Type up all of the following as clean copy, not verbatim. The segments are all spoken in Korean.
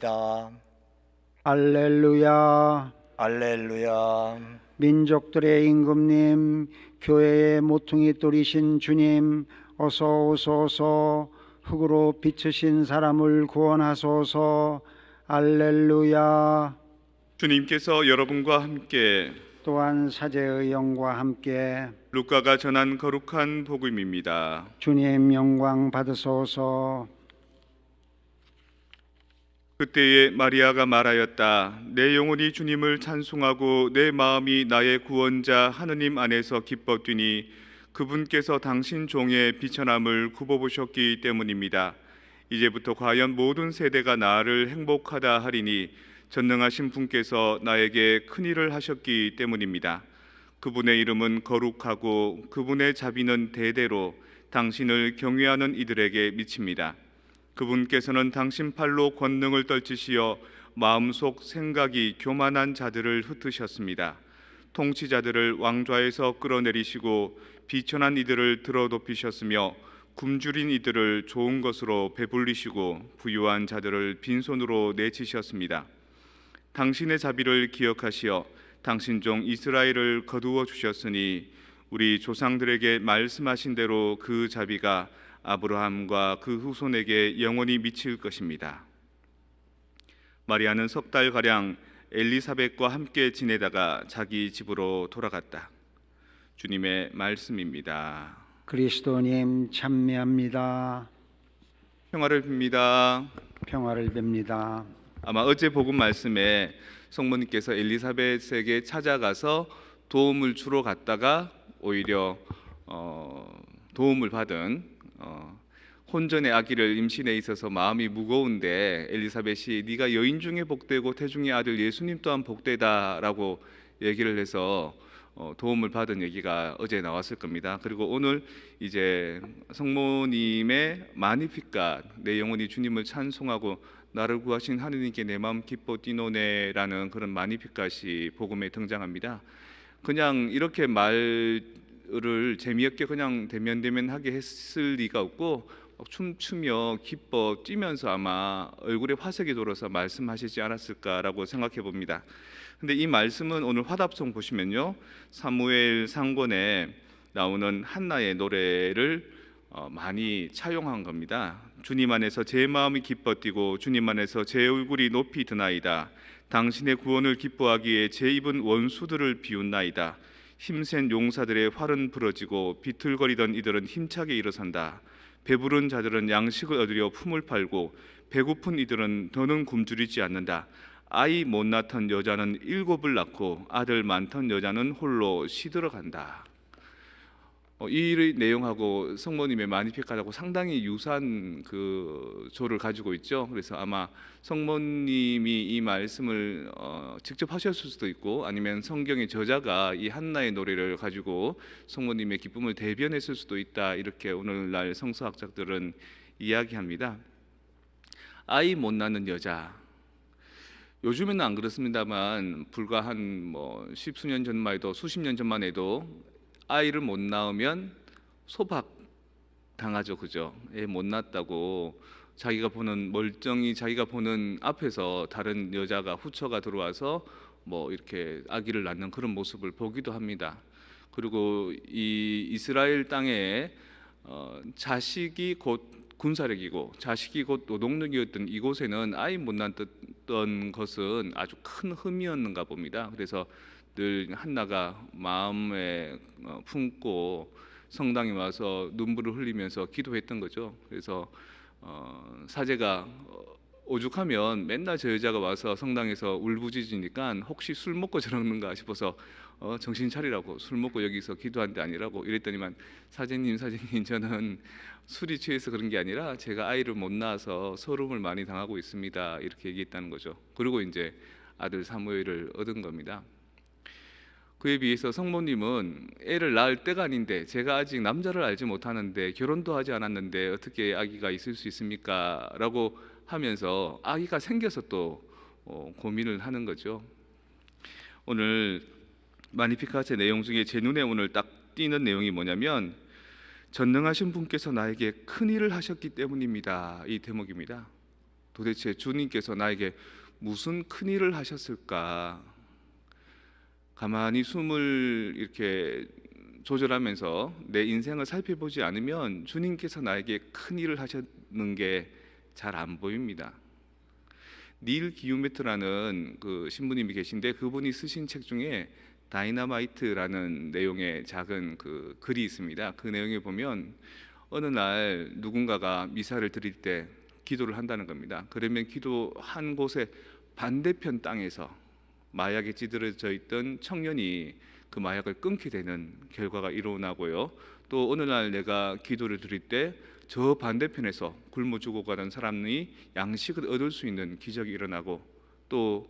감사합니다. 할렐루야. 할렐루야. 민족들의 임금님, 교회의 모퉁이 돌이신 주님, 어서 오소서. 흙으로 비추신 사람을 구원하소서. 할렐루야. 주님께서 여러분과 함께 또한 사제의 영과 함께 루카가 전한 거룩한 복음입니다. 주님 영광 받으소서. 그때에 마리아가 말하였다. 내 영혼이 주님을 찬송하고 내 마음이 나의 구원자 하느님 안에서 기뻐 뛰니 그분께서 당신 종의 비천함을 굽어보셨기 때문입니다. 이제부터 과연 모든 세대가 나를 행복하다 하리니 전능하신 분께서 나에게 큰일을 하셨기 때문입니다. 그분의 이름은 거룩하고 그분의 자비는 대대로 당신을 경외하는 이들에게 미칩니다. 그분께서는 당신 팔로 권능을 떨치시어 마음속 생각이 교만한 자들을 흩으셨습니다. 통치자들을 왕좌에서 끌어내리시고 비천한 이들을 들어 높이셨으며 굶주린 이들을 좋은 것으로 배불리시고 부유한 자들을 빈손으로 내치셨습니다. 당신의 자비를 기억하시어 당신 종 이스라엘을 거두어 주셨으니 우리 조상들에게 말씀하신 대로 그 자비가 아브라함과 그 후손에게 영원히 미칠 것입니다. 마리아는 석 달가량 엘리사벳과 함께 지내다가 자기 집으로 돌아갔다. 주님의 말씀입니다. 그리스도님 찬미합니다. 평화를 빕니다. 평화를 빕니다. 아마 어제 복음 말씀에 성모님께서 엘리사벳에게 찾아가서 도움을 주러 갔다가 오히려 도움을 받은 혼전의 아기를 임신해 있어서 마음이 무거운데 엘리사벳이 네가 여인 중에 복되고 태중의 아들 예수님 또한 복되다라고 얘기를 해서 도움을 받은 얘기가 어제 나왔을 겁니다. 그리고 오늘 이제 성모님의 마니피카 내 영혼이 주님을 찬송하고 나를 구하신 하느님께 내 마음 기뻐 뛰노네라는 그런 마니피카시 복음에 등장합니다. 그냥 이렇게 말을 재미없게 그냥 대면대면하게 했을 리가 없고 춤추며 기뻐 뛰면서 아마 얼굴에 화색이 돌아서 말씀하시지 않았을까라고 생각해 봅니다. 근데 이 말씀은 오늘 화답송 보시면요, 사무엘 상권에 나오는 한나의 노래를 많이 차용한 겁니다. 주님 안에서 제 마음이 기뻐 뛰고 주님 안에서 제 얼굴이 높이 드나이다. 당신의 구원을 기뻐하기에 제 입은 원수들을 비웃나이다. 힘센 용사들의 활은 부러지고 비틀거리던 이들은 힘차게 일어선다. 배부른 자들은 양식을 얻으려 품을 팔고 배고픈 이들은 더는 굶주리지 않는다. 아이 못 낳던 여자는 7을 낳고 아들 많던 여자는 홀로 시들어간다. 이 내용하고 성모님의 마니피카하고 상당히 유사한 그 조를 가지고 있죠. 그래서 아마 성모님이 이 말씀을 직접 하셨을 수도 있고 아니면 성경의 저자가 이 한나의 노래를 가지고 성모님의 기쁨을 대변했을 수도 있다, 이렇게 오늘날 성서학자들은 이야기합니다. 아이 못 낳는 여자, 요즘에는 안 그렇습니다만 불과 한 십수년 전만 해도 수십 년 전만 해도 아이를 못 낳으면 소박 당하죠, 그죠? 애 못 낳았다고 자기가 보는 멀쩡히 자기가 보는 앞에서 다른 여자가 후처가 들어와서 이렇게 아기를 낳는 그런 모습을 보기도 합니다. 그리고 이 이스라엘 땅에 자식이 곧 군사력이고 자식이 곧 노동력이었던 이곳에는 아이 못 낳았던 것은 아주 큰 흠이었는가 봅니다. 그래서 늘 한나가 마음에 품고 성당에 와서 눈물을 흘리면서 기도했던 거죠. 그래서 사제가 오죽하면 맨날 저 여자가 와서 성당에서 울부짖으니까 혹시 술 먹고 저러는가 싶어서 정신 차리라고, 술 먹고 여기서 기도한 데 아니라고 이랬더니만 사제님 저는 술이 취해서 그런 게 아니라 제가 아이를 못 낳아서 서름을 많이 당하고 있습니다, 이렇게 얘기했다는 거죠. 그리고 이제 아들 사무엘을 얻은 겁니다. 그에 비해서 성모님은 애를 낳을 때가 아닌데 제가 아직 남자를 알지 못하는데 결혼도 하지 않았는데 어떻게 아기가 있을 수 있습니까? 라고 하면서 아기가 생겨서 또 고민을 하는 거죠. 오늘 마니피카의 내용 중에 제 눈에 오늘 딱 띄는 내용이 뭐냐면 전능하신 분께서 나에게 큰 일을 하셨기 때문입니다, 이 대목입니다. 도대체 주님께서 나에게 무슨 큰 일을 하셨을까? 가만히 숨을 이렇게 조절하면서 내 인생을 살펴보지 않으면 주님께서 나에게 큰 일을 하셨는 게 잘 안 보입니다. 닐 기우메트라는 그 신부님이 계신데 그분이 쓰신 책 중에 다이너마이트라는 내용의 작은 그 글이 있습니다. 그 내용에 보면 어느 날 누군가가 미사를 드릴 때 기도를 한다는 겁니다. 그러면 기도한 곳의 반대편 땅에서 마약에 찌들어져 있던 청년이 그 마약을 끊게 되는 결과가 일어나고요. 또 어느 날 내가 기도를 드릴 때 저 반대편에서 굶어 죽어가는 사람이 양식을 얻을 수 있는 기적이 일어나고, 또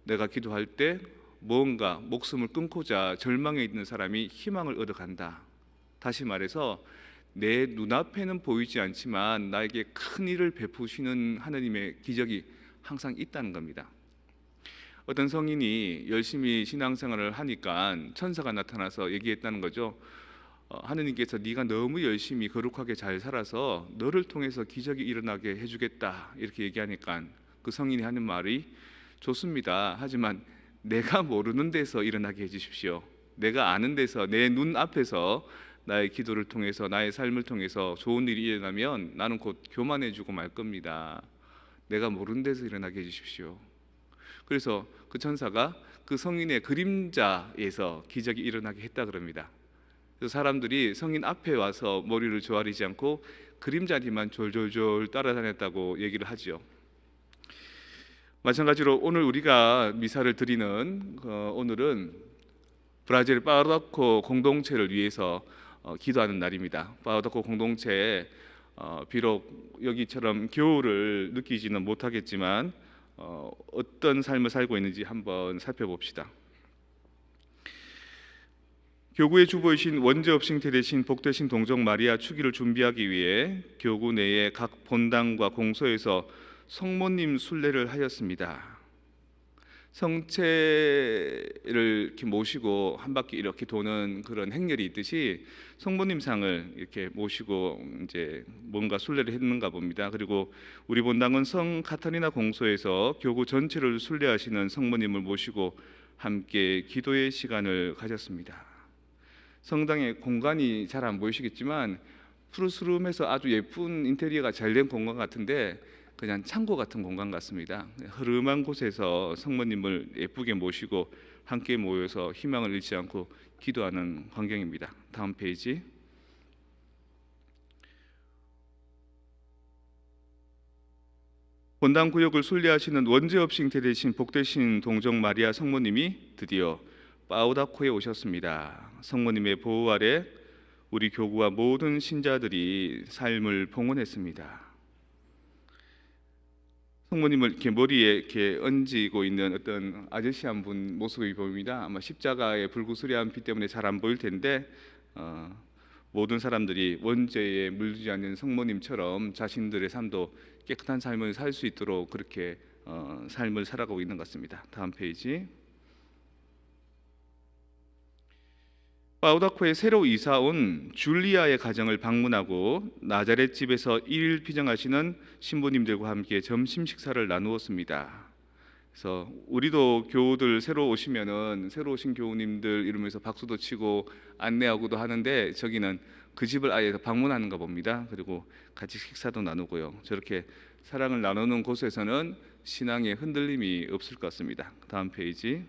내가 기도할 때 뭔가 목숨을 끊고자 절망에 있는 사람이 희망을 얻어간다. 다시 말해서 내 눈앞에는 보이지 않지만 나에게 큰 일을 베푸시는 하나님의 기적이 항상 있다는 겁니다. 어떤 성인이 열심히 신앙생활을 하니까 천사가 나타나서 얘기했다는 거죠. 하느님께서 네가 너무 열심히 거룩하게 잘 살아서 너를 통해서 기적이 일어나게 해주겠다, 이렇게 얘기하니까 그 성인이 하는 말이, 좋습니다. 하지만 내가 모르는 데서 일어나게 해주십시오. 내가 아는 데서, 내 눈앞에서 나의 기도를 통해서, 나의 삶을 통해서 좋은 일이 일어나면 나는 곧 교만해지고 말 겁니다. 내가 모르는 데서 일어나게 해주십시오. 그래서 그 천사가 그 성인의 그림자에서 기적이 일어나게 했다 그럽니다. 그래서 사람들이 성인 앞에 와서 머리를 조아리지 않고 그림자 뒤만 졸졸졸 따라다녔다고 얘기를 하지요. 마찬가지로 오늘 우리가 미사를 드리는 오늘은 브라질 파우다코 공동체를 위해서 기도하는 날입니다. 파우다코 공동체에 비록 여기처럼 겨울을 느끼지는 못하겠지만 어떤 삶을 살고 있는지 한번 살펴봅시다. 교구의 주보이신 원죄업싱태 대신 복되신 동정 마리아 축일을 준비하기 위해 교구 내의 각 본당과 공소에서 성모님 순례를 하였습니다. 성체를 이렇게 모시고 한 바퀴 이렇게 도는 그런 행렬이 있듯이 성모님 상을 이렇게 모시고 이제 뭔가 순례를 했는가 봅니다. 그리고 우리 본당은 성 카타리나 공소에서 교구 전체를 순례하시는 성모님을 모시고 함께 기도의 시간을 가졌습니다. 성당에 공간이 잘 안 보이시겠지만 푸르스름해서 아주 예쁜 인테리어가 잘 된 공간 같은데 그냥 창고 같은 공간 같습니다. 흐름한 곳에서 성모님을 예쁘게 모시고 함께 모여서 희망을 잃지 않고 기도하는 광경입니다. 다음 페이지. 본당 구역을 순례하시는 원죄업싱태 대신 복되신 동정 마리아 성모님이 드디어 파우다코에 오셨습니다. 성모님의 보호 아래 우리 교구와 모든 신자들이 삶을 봉헌했습니다. 성모님을 이렇게 머리에 이렇게 얹고 있는 어떤 아저씨 한 분 모습이 보입니다. 아마 십자가의 불구스레한 빛 때문에 잘 안 보일 텐데 모든 사람들이 원죄에 물들지 않는 성모님처럼 자신들의 삶도 깨끗한 삶을 살 수 있도록 그렇게 삶을 살아가고 있는 것 같습니다. 다음 페이지. 파우다코에 새로 이사 온 줄리아의 가정을 방문하고 나자렛 집에서 일일 피정하시는 신부님들과 함께 점심 식사를 나누었습니다. 그래서 우리도 교우들 새로 오시면은 새로 오신 교우님들 이러면서 박수도 치고 안내하고도 하는데 저기는 그 집을 아예 방문하는가 봅니다. 그리고 같이 식사도 나누고요. 저렇게 사랑을 나누는 곳에서는 신앙의 흔들림이 없을 것 같습니다. 다음 페이지.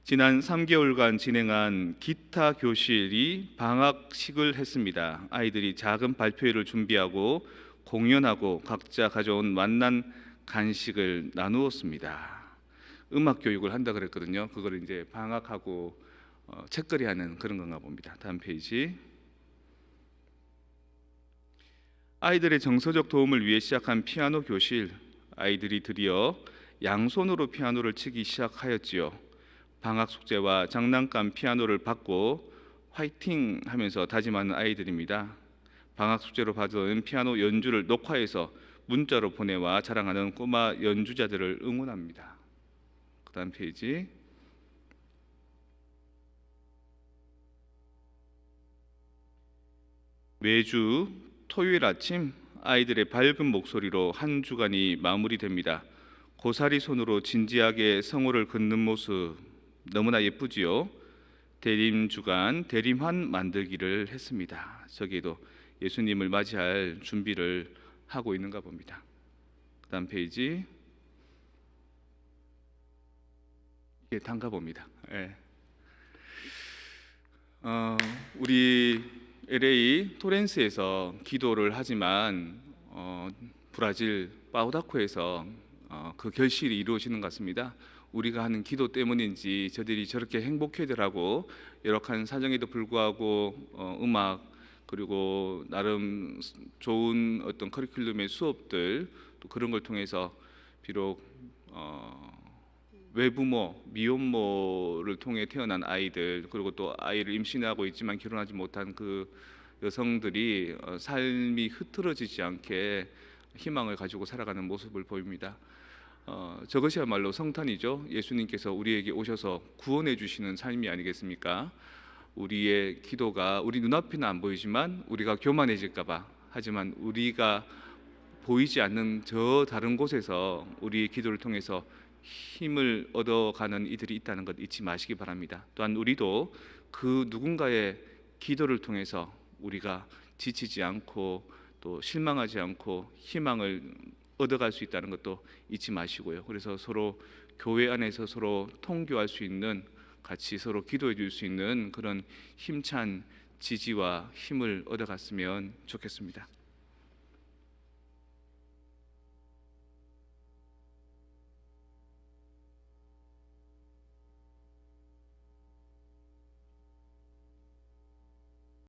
지난 3개월간 진행한 기타 교실이 방학식을 했습니다. 아이들이 작은 발표회를 준비하고 공연하고 각자 가져온 맛난 간식을 나누었습니다. 음악 교육을 한다 그랬거든요. 그걸 이제 방학하고 책거리하는 그런 건가 봅니다. 다음 페이지. 아이들의 정서적 도움을 위해 시작한 피아노 교실. 아이들이 드디어 양손으로 피아노를 치기 시작하였지요. 방학 숙제와 장난감 피아노를 받고 화이팅 하면서 다짐하는 아이들입니다. 방학 숙제로 받은 피아노 연주를 녹화해서 문자로 보내와 자랑하는 꼬마 연주자들을 응원합니다. 그 다음 페이지. 매주 토요일 아침 아이들의 밝은 목소리로 한 주간이 마무리됩니다. 고사리 손으로 진지하게 성호를 걷는 모습 너무나 예쁘지요. 대림 주간 대림환 만들기를 했습니다. 저기에도 예수님을 맞이할 준비를 하고 있는가 봅니다. 그다음 페이지. 이게 단가 봅니다. 예. 우리 LA 토렌스에서 기도를 하지만 브라질 파우다코에서 그 결실이 이루어지는 것 같습니다. 우리가 하는 기도 때문인지 저들이 저렇게 행복해더라고. 열악한 사정에도 불구하고 음악 그리고 나름 좋은 어떤 커리큘럼의 수업들 또 그런 걸 통해서 비록 외부모, 미혼모를 통해 태어난 아이들 그리고 또 아이를 임신하고 있지만 결혼하지 못한 그 여성들이 삶이 흐트러지지 않게 희망을 가지고 살아가는 모습을 보입니다. 저것이야말로 성탄이죠. 예수님께서 우리에게 오셔서 구원해 주시는 삶이 아니겠습니까? 우리의 기도가 우리 눈앞에는 안 보이지만 우리가 교만해질까 봐 하지만 우리가 보이지 않는 저 다른 곳에서 우리의 기도를 통해서 힘을 얻어가는 이들이 있다는 것 잊지 마시기 바랍니다. 또한 우리도 그 누군가의 기도를 통해서 우리가 지치지 않고 또 실망하지 않고 희망을 얻어갈 수 있다는 것도 잊지 마시고요. 그래서 서로 교회 안에서 서로 통교할 수 있는 같이 서로 기도해 줄 수 있는 그런 힘찬 지지와 힘을 얻어갔으면 좋겠습니다.